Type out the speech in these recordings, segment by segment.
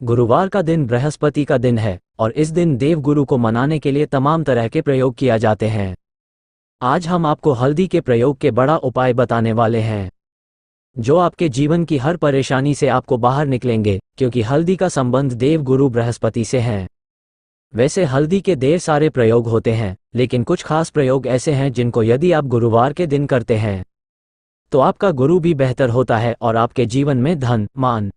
गुरुवार का दिन बृहस्पति का दिन है और इस दिन देव गुरु को मनाने के लिए तमाम तरह के प्रयोग किया जाते हैं। आज हम आपको हल्दी के प्रयोग के बड़ा उपाय बताने वाले हैं, जो आपके जीवन की हर परेशानी से आपको बाहर निकलेंगे, क्योंकि हल्दी का संबंध देव गुरु बृहस्पति से है। वैसे हल्दी के ढेर सारे प्रयोग होते हैं, लेकिन कुछ खास प्रयोग ऐसे हैं जिनको यदि आप गुरुवार के दिन करते हैं तो आपका गुरु भी बेहतर होता है और आपके जीवन में धन, मान,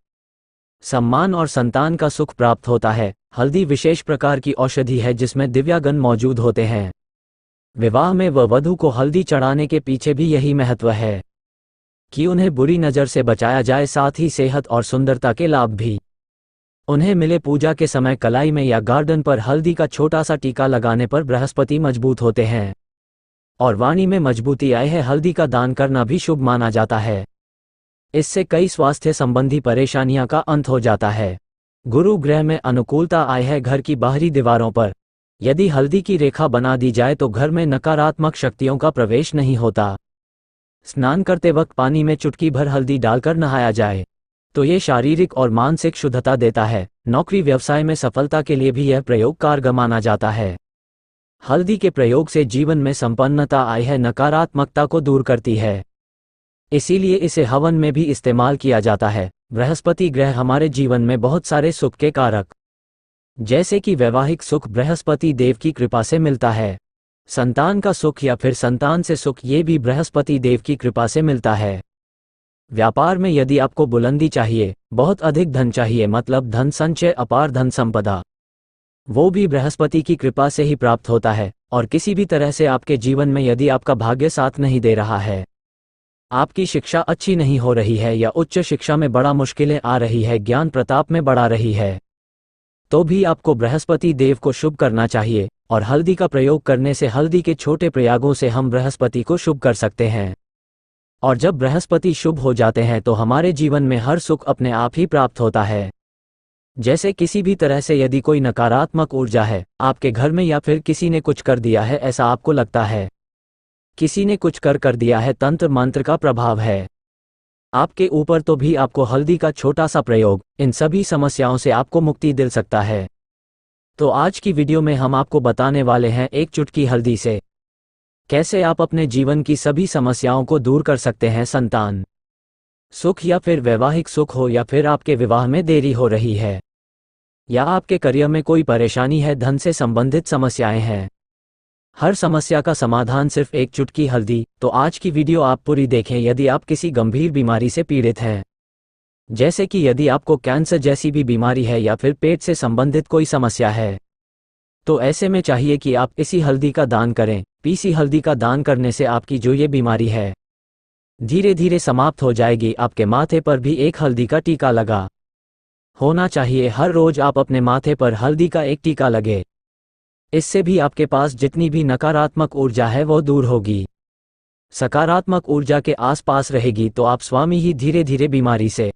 सम्मान और संतान का सुख प्राप्त होता है। हल्दी विशेष प्रकार की औषधि है जिसमें दिव्यागण मौजूद होते हैं। विवाह में वधू को हल्दी चढ़ाने के पीछे भी यही महत्व है कि उन्हें बुरी नज़र से बचाया जाए, साथ ही सेहत और सुंदरता के लाभ भी उन्हें मिले। पूजा के समय कलाई में या गार्डन पर हल्दी का छोटा सा टीका लगाने पर बृहस्पति मजबूत होते हैं और वाणी में मजबूती आए है। हल्दी का दान करना भी शुभ माना जाता है। इससे कई स्वास्थ्य संबंधी परेशानियां का अंत हो जाता है। गुरु ग्रह में अनुकूलता आए है। घर की बाहरी दीवारों पर यदि हल्दी की रेखा बना दी जाए तो घर में नकारात्मक शक्तियों का प्रवेश नहीं होता। स्नान करते वक्त पानी में चुटकी भर हल्दी डालकर नहाया जाए तो ये शारीरिक और मानसिक शुद्धता देता है। नौकरी व्यवसाय में सफलता के लिए भी यह प्रयोग कारगर माना जाता है। हल्दी के प्रयोग से जीवन में संपन्नता आई है, नकारात्मकता को दूर करती है, इसीलिए इसे हवन में भी इस्तेमाल किया जाता है। बृहस्पति ग्रह हमारे जीवन में बहुत सारे सुख के कारक, जैसे कि वैवाहिक सुख बृहस्पति देव की कृपा से मिलता है। संतान का सुख या फिर संतान से सुख, ये भी बृहस्पति देव की कृपा से मिलता है। व्यापार में यदि आपको बुलंदी चाहिए, बहुत अधिक धन चाहिए, मतलब धन संचय, अपार धन संपदा, वो भी बृहस्पति की कृपा से ही प्राप्त होता है। और किसी भी तरह से आपके जीवन में यदि आपका भाग्य साथ नहीं दे रहा है, आपकी शिक्षा अच्छी नहीं हो रही है या उच्च शिक्षा में बड़ा मुश्किलें आ रही है, ज्ञान प्रताप में बढ़ा रही है, तो भी आपको बृहस्पति देव को शुभ करना चाहिए। और हल्दी का प्रयोग करने से, हल्दी के छोटे प्रयोगों से हम बृहस्पति को शुभ कर सकते हैं। और जब बृहस्पति शुभ हो जाते हैं तो हमारे जीवन में हर सुख अपने आप ही प्राप्त होता है। जैसे किसी भी तरह से यदि कोई नकारात्मक ऊर्जा है आपके घर में, या फिर किसी ने कुछ कर दिया है, ऐसा आपको लगता है किसी ने कुछ कर दिया है, तंत्र मंत्र का प्रभाव है आपके ऊपर, तो भी आपको हल्दी का छोटा सा प्रयोग इन सभी समस्याओं से आपको मुक्ति दिला सकता है। तो आज की वीडियो में हम आपको बताने वाले हैं एक चुटकी हल्दी से कैसे आप अपने जीवन की सभी समस्याओं को दूर कर सकते हैं। संतान सुख, या फिर वैवाहिक सुख हो, या फिर आपके विवाह में देरी हो रही है, या आपके करियर में कोई परेशानी है, धन से संबंधित समस्याएं हैं, हर समस्या का समाधान सिर्फ एक चुटकी हल्दी। तो आज की वीडियो आप पूरी देखें। यदि आप किसी गंभीर बीमारी से पीड़ित हैं, जैसे कि यदि आपको कैंसर जैसी भी बीमारी है या फिर पेट से संबंधित कोई समस्या है, तो ऐसे में चाहिए कि आप इसी हल्दी का दान करें। पीसी हल्दी का दान करने से आपकी जो ये बीमारी है धीरे धीरे समाप्त हो जाएगी। आपके माथे पर भी एक हल्दी का टीका लगा होना चाहिए। हर रोज आप अपने माथे पर हल्दी का एक टीका लगे, इससे भी आपके पास जितनी भी नकारात्मक ऊर्जा है वो दूर होगी, सकारात्मक ऊर्जा के आसपास रहेगी, तो आप स्वामी ही धीरे धीरे बीमारी से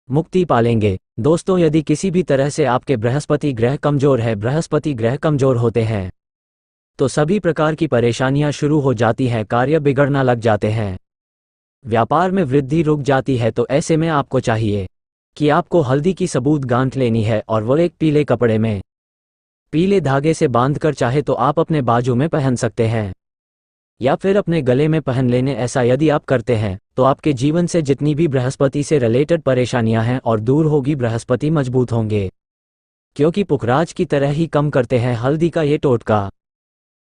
मुक्ति पालेंगे। दोस्तों, यदि किसी भी तरह से आपके बृहस्पति ग्रह कमजोर है, बृहस्पति ग्रह कमजोर होते हैं तो सभी प्रकार की परेशानियां शुरू हो जाती हैं, कार्य बिगड़ना लग जाते हैं, व्यापार में वृद्धि रुक जाती है। तो ऐसे में आपको चाहिए कि आपको हल्दी की सबूत गांठ लेनी है और वो एक पीले कपड़े में पीले धागे से बांधकर चाहे तो आप अपने बाजू में पहन सकते हैं या फिर अपने गले में पहन लेने। ऐसा यदि आप करते हैं तो आपके जीवन से जितनी भी बृहस्पति से रिलेटेड परेशानियां हैं और दूर होगी, बृहस्पति मजबूत होंगे, क्योंकि पुखराज की तरह ही कम करते हैं हल्दी का ये टोटका।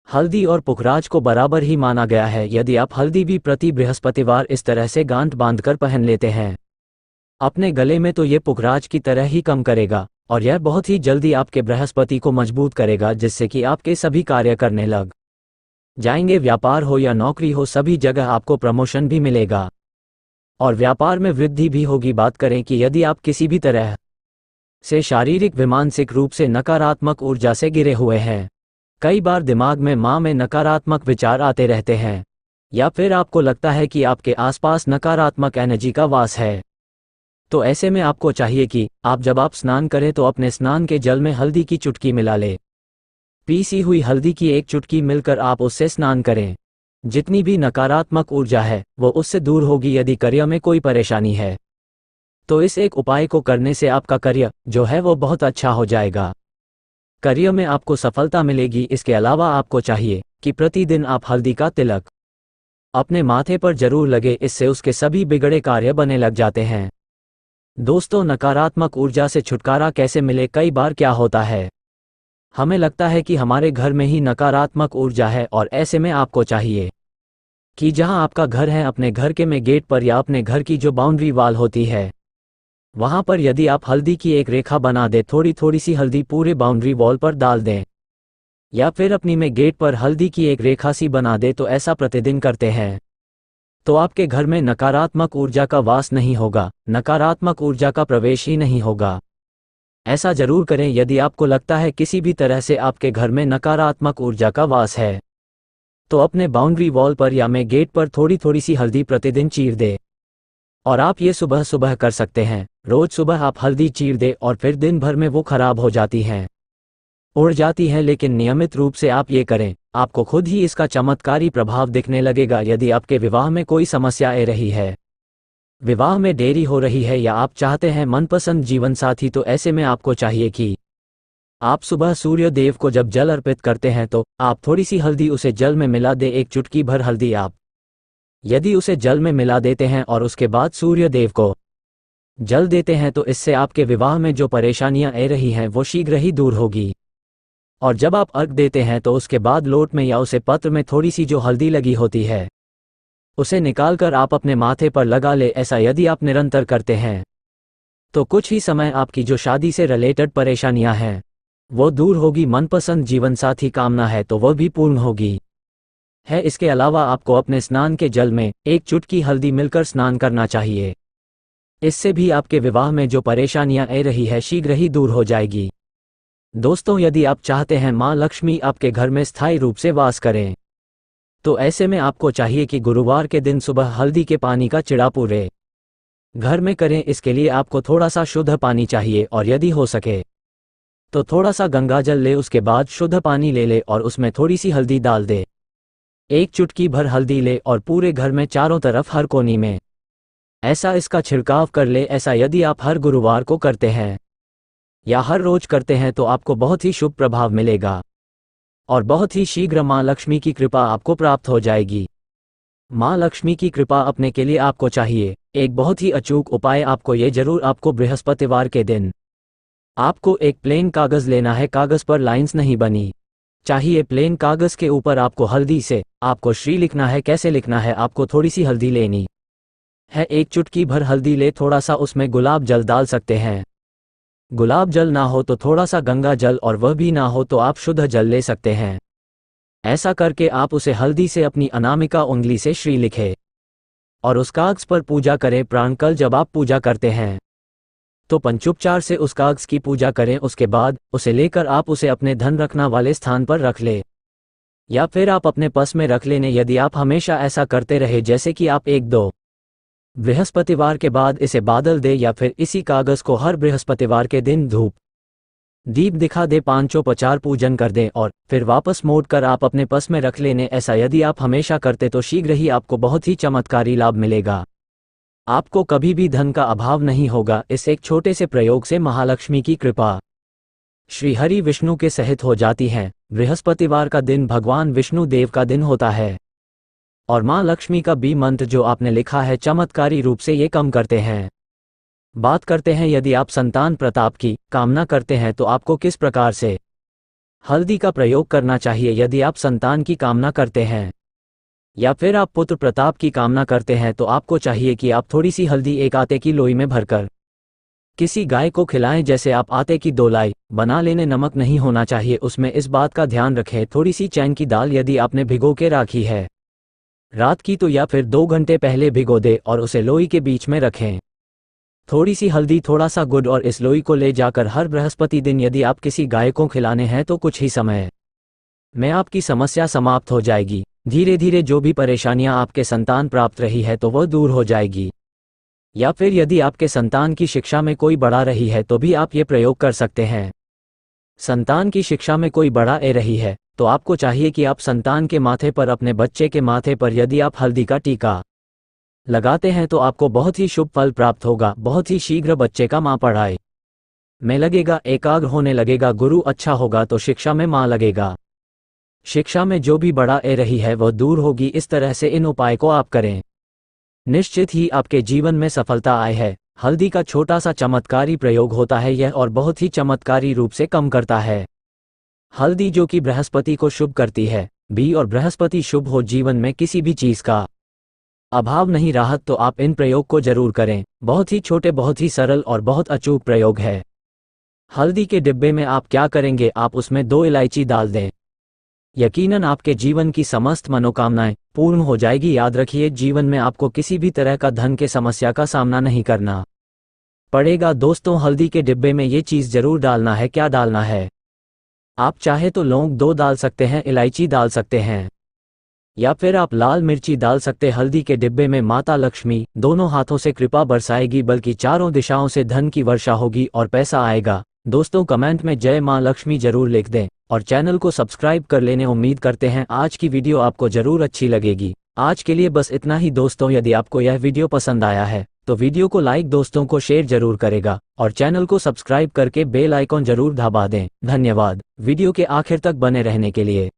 हल्दी और पुखराज को बराबर ही माना गया है। यदि आप हल्दी भी प्रति बृहस्पतिवार इस तरह से गांठ बांधकर पहन लेते हैं अपने गले में, तो ये पुखराज की तरह ही कम करेगा और यह बहुत ही जल्दी आपके बृहस्पति को मजबूत करेगा, जिससे कि आपके सभी कार्य करने लग जाएंगे। व्यापार हो या नौकरी हो, सभी जगह आपको प्रमोशन भी मिलेगा और व्यापार में वृद्धि भी होगी। बात करें कि यदि आप किसी भी तरह से शारीरिक व मानसिक रूप से नकारात्मक ऊर्जा से घिरे हुए हैं, कई बार दिमाग में में नकारात्मक विचार आते रहते हैं, या फिर आपको लगता है कि आपके आसपास नकारात्मक एनर्जी का वास है, तो ऐसे में आपको चाहिए कि जब आप स्नान करें तो अपने स्नान के जल में हल्दी की चुटकी मिला ले। पीसी हुई हल्दी की एक चुटकी मिलकर आप उससे स्नान करें। जितनी भी नकारात्मक ऊर्जा है वो उससे दूर होगी। यदि करियर में कोई परेशानी है तो इस एक उपाय को करने से आपका करियर जो है वो बहुत अच्छा हो जाएगा। करियर में आपको सफलता मिलेगी। इसके अलावा आपको चाहिए कि प्रतिदिन आप हल्दी का तिलक अपने माथे पर जरूर लगे, इससे उसके सभी बिगड़े कार्य बने लग जाते हैं। दोस्तों, नकारात्मक ऊर्जा से छुटकारा कैसे मिले? कई बार क्या होता है, हमें लगता है कि हमारे घर में ही नकारात्मक ऊर्जा है, और ऐसे में आपको चाहिए कि जहां आपका घर है, अपने घर के में गेट पर या अपने घर की जो बाउंड्री वाल होती है वहां पर यदि आप हल्दी की एक रेखा बना दे, थोड़ी थोड़ी सी हल्दी पूरे बाउंड्री वॉल पर डाल दें, या फिर अपनी में गेट पर हल्दी की एक रेखा सी बना दे, तो ऐसा प्रतिदिन करते हैं तो आपके घर में नकारात्मक ऊर्जा का वास नहीं होगा, नकारात्मक ऊर्जा का प्रवेश ही नहीं होगा। ऐसा जरूर करें यदि आपको लगता है किसी भी तरह से आपके घर में नकारात्मक ऊर्जा का वास है, तो अपने बाउंड्री वॉल पर या में गेट पर थोड़ी थोड़ी सी हल्दी प्रतिदिन चीर दे। और आप ये सुबह सुबह कर सकते हैं। रोज सुबह आप हल्दी चीर दे और फिर दिन भर में वो खराब हो जाती हैं, उड़ जाती हैं, लेकिन नियमित रूप से आप ये करें, आपको खुद ही इसका चमत्कारी प्रभाव दिखने लगेगा। यदि आपके विवाह में कोई समस्या आ रही है, विवाह में देरी हो रही है, या आप चाहते हैं मनपसंद जीवन साथी, तो ऐसे में आपको चाहिए कि आप सुबह सूर्य देव को जब जल अर्पित करते हैं तो आप थोड़ी सी हल्दी उसे जल में मिला दे। एक चुटकी भर हल्दी आप यदि उसे जल में मिला देते हैं और उसके बाद सूर्य देव को जल देते हैं, तो इससे आपके विवाह में जो परेशानियां आ रही हैं वो शीघ्र ही दूर होगी। और जब आप अर्घ देते हैं तो उसके बाद लोट में या उसे पत्र में थोड़ी सी जो हल्दी लगी होती है उसे निकालकर आप अपने माथे पर लगा ले। ऐसा यदि आप निरंतर करते हैं तो कुछ ही समय आपकी जो शादी से रिलेटेड परेशानियां हैं वो दूर होगी। मनपसंद जीवन साथी कामना है तो वह भी पूर्ण होगी है। इसके अलावा आपको अपने स्नान के जल में एक चुटकी हल्दी मिलकर स्नान करना चाहिए। इससे भी आपके विवाह में जो परेशानियां आ रही है शीघ्र ही दूर हो जाएगी। दोस्तों, यदि आप चाहते हैं मां लक्ष्मी आपके घर में स्थायी रूप से वास करें, तो ऐसे में आपको चाहिए कि गुरुवार के दिन सुबह हल्दी के पानी का चिड़ा पूरे घर में करें। इसके लिए आपको थोड़ा सा शुद्ध पानी चाहिए, और यदि हो सके तो थोड़ा सा गंगा जल ले, उसके बाद शुद्ध पानी ले ले और उसमें थोड़ी सी हल्दी डाल दे। एक चुटकी भर हल्दी ले और पूरे घर में चारों तरफ हर कोनी में ऐसा इसका छिड़काव कर ले। ऐसा यदि आप हर गुरुवार को करते हैं या हर रोज करते हैं तो आपको बहुत ही शुभ प्रभाव मिलेगा, और बहुत ही शीघ्र मां लक्ष्मी की कृपा आपको प्राप्त हो जाएगी। मां लक्ष्मी की कृपा अपने के लिए आपको चाहिए एक बहुत ही अचूक उपाय। आपको ये जरूर आपको बृहस्पतिवार के दिन आपको एक प्लेन कागज लेना है। कागज पर लाइंस नहीं बनी चाहिए। प्लेन कागज के ऊपर आपको हल्दी से आपको श्री लिखना है। कैसे लिखना है? आपको थोड़ी सी हल्दी लेनी है, एक चुटकी भर हल्दी ले, थोड़ा सा उसमें गुलाब जल डाल सकते हैं। गुलाब जल ना हो तो थोड़ा सा गंगा जल, और वह भी ना हो तो आप शुद्ध जल ले सकते हैं। ऐसा करके आप उसे हल्दी से अपनी अनामिका उंगली से श्री लिखे और उस कागज पर पूजा करें। प्राणकल जब आप पूजा करते हैं तो पंचोपचार से उस कागज की पूजा करें। उसके बाद उसे लेकर आप उसे अपने धन रखना वाले स्थान पर रख ले, या फिर आप अपने पर्स में रख लेने। यदि आप हमेशा ऐसा करते रहे, जैसे कि आप 1-2 बृहस्पतिवार के बाद इसे बादल दे, या फिर इसी कागज को हर बृहस्पतिवार के दिन धूप दीप दिखा दे, पांचोपचार पूजन कर दें और फिर वापस मोड़ कर आप अपने पर्स में रख लेने। ऐसा यदि आप हमेशा करते तो शीघ्र ही आपको बहुत ही चमत्कारी लाभ मिलेगा। आपको कभी भी धन का अभाव नहीं होगा। इस एक छोटे से प्रयोग से महालक्ष्मी की कृपा श्री हरि विष्णु के सहित हो जाती है। बृहस्पतिवार का दिन भगवान विष्णु देव का दिन होता है, और मां लक्ष्मी का भी मंत्र जो आपने लिखा है चमत्कारी रूप से ये कम करते हैं। बात करते हैं यदि आप संतान प्रताप की कामना करते हैं तो आपको किस प्रकार से हल्दी का प्रयोग करना चाहिए। यदि आप संतान की कामना करते हैं या फिर आप पुत्र प्रताप की कामना करते हैं तो आपको चाहिए कि आप थोड़ी सी हल्दी एक आटे की लोई में भरकर किसी गाय को खिलाएं। जैसे आप आटे की दोलाई बना लेने, नमक नहीं होना चाहिए उसमें। इस बात का ध्यान रखें। थोड़ी सी चैन की दाल यदि आपने भिगो के रखी है रात की, तो या फिर 2 घंटे पहले भिगो दे और उसे लोई के बीच में रखें। थोड़ी सी हल्दी, थोड़ा सा गुड़, और इस लोई को ले जाकर हर बृहस्पति दिन यदि आप किसी गाय को खिलाने हैं तो कुछ ही समय में आपकी समस्या समाप्त हो जाएगी। धीरे धीरे जो भी परेशानियां आपके संतान प्राप्त रही है तो वह दूर हो जाएगी। या फिर यदि आपके संतान की शिक्षा में कोई बढ़ा रही है तो भी आप ये प्रयोग कर सकते हैं। संतान की शिक्षा में कोई बढ़ा आ रही है तो आपको चाहिए कि आप संतान के माथे पर, अपने बच्चे के माथे पर यदि आप हल्दी का टीका लगाते हैं तो आपको बहुत ही शुभ फल प्राप्त होगा। बहुत ही शीघ्र बच्चे का माँ पढ़ाई में लगेगा, एकाग्र होने लगेगा। गुरु अच्छा होगा तो शिक्षा में माँ लगेगा। शिक्षा में जो भी बड़ा ए रही है वह दूर होगी। इस तरह से इन उपाय को आप करें, निश्चित ही आपके जीवन में सफलता आए है। हल्दी का छोटा सा चमत्कारी प्रयोग होता है यह, और बहुत ही चमत्कारी रूप से काम करता है। हल्दी जो कि बृहस्पति को शुभ करती है, भी और बृहस्पति शुभ हो, जीवन में किसी भी चीज का अभाव नहीं राहत, तो आप इन प्रयोग को जरूर करें। बहुत ही छोटे, बहुत ही सरल और बहुत अचूक प्रयोग है। हल्दी के डिब्बे में आप क्या करेंगे, आप उसमें 2 इलायची डाल दें। यकीनन आपके जीवन की समस्त मनोकामनाएं पूर्ण हो जाएगी। याद रखिए, जीवन में आपको किसी भी तरह का धन के समस्या का सामना नहीं करना पड़ेगा। दोस्तों, हल्दी के डिब्बे में ये चीज़ जरूर डालना है। क्या डालना है, आप चाहे तो लौंग 2 डाल सकते हैं, इलायची डाल सकते हैं, या फिर आप लाल मिर्ची डाल सकते। हल्दी के डिब्बे में माता लक्ष्मी दोनों हाथों से कृपा बरसाएगी, बल्कि चारों दिशाओं से धन की वर्षा होगी और पैसा आएगा। दोस्तों, कमेंट में जय मां लक्ष्मी जरूर लिख दें और चैनल को सब्सक्राइब कर लेने। उम्मीद करते हैं आज की वीडियो आपको जरूर अच्छी लगेगी। आज के लिए बस इतना ही दोस्तों। यदि आपको यह वीडियो पसंद आया है तो वीडियो को लाइक, दोस्तों को शेयर जरूर करेगा और चैनल को सब्सक्राइब करके बेल आइकॉन जरूर दबा दें। धन्यवाद वीडियो के आखिर तक बने रहने के लिए।